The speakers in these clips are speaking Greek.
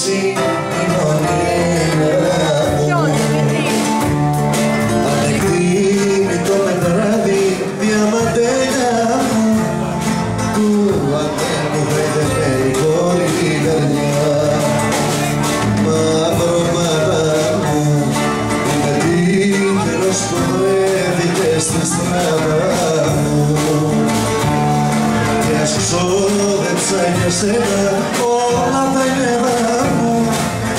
εσύ η μονία μου. Ανεκτήμητο μετράδι διαμαντέλια μου, του αντέμου βρέδεται η κόρη την καρδιά. Μαύρο παράμου, είμαι τύχερος που βρέθηκε στη στράδα μου. Και ας ξόδεψα για σένα όλα τα νερά μου,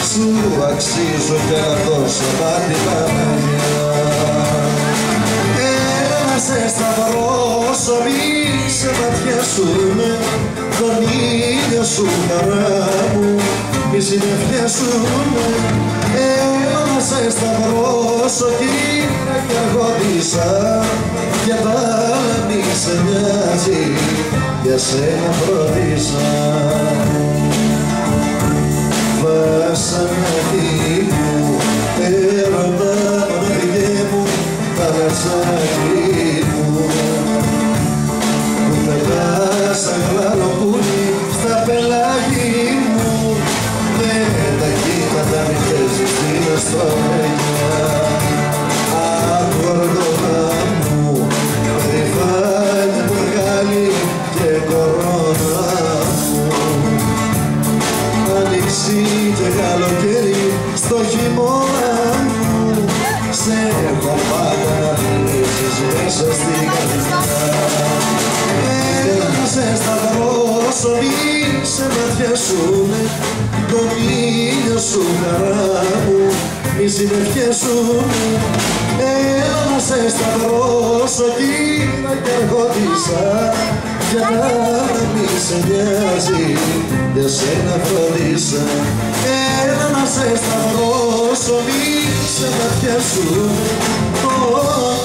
σου αξίζω κι να δώσω πάτη Παναγιά. Έλα σε σταυρώσω, μη σε ματιάσουνε τον ήλιο σου χαρά μου, μη συννεφιάσουνε. Έλα σε σταυρώσω κύρα κι αργότησα, για τα άλλα μη σε νοιάζει, για σένα φροντίσα. Βασανάκι μου, έρωτα μοναδικέ μου, παρασάκι μου, που πετάς σαν γλαλοπούλι στα πελάγι μου, με τα κύματα μη παίζεις την αστρομενιά. Άκου αργόνα μου, περιφάνεια μεγάλη και κορώνα μου, άνοιξη και καλοκαίρι στο χειμώνα μου, σε έχω πάντα να μιλήσεις μέσα στην καρδιά. Έλα να σε σταυρώσω, μη σε ματιάσουνε τον ήλιο σου χαρά μου, μη συννεφιάσουνε. Έλα να σε σταυρώσω κύρα κι αργότησα, για τα άλλα μη σε νοιάζει, για σένα φροντίσα. Έλα να σε σταυρώσω, μη σε ματιάσουνε τον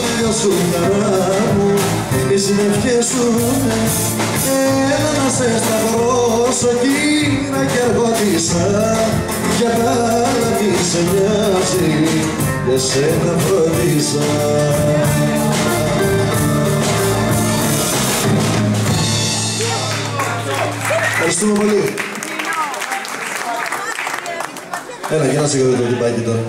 ήλιο σου χαρά μου, μη συννεφιάσουνε. Έλα να σε σταυρώσω κύρα κι αργότησα, για τα άλλα μη σε νοιάζει, για σένα φροντίσα. Ευχαριστούμε πολύ. Έλα, για να σε κάνω το τυπάκι τώρα.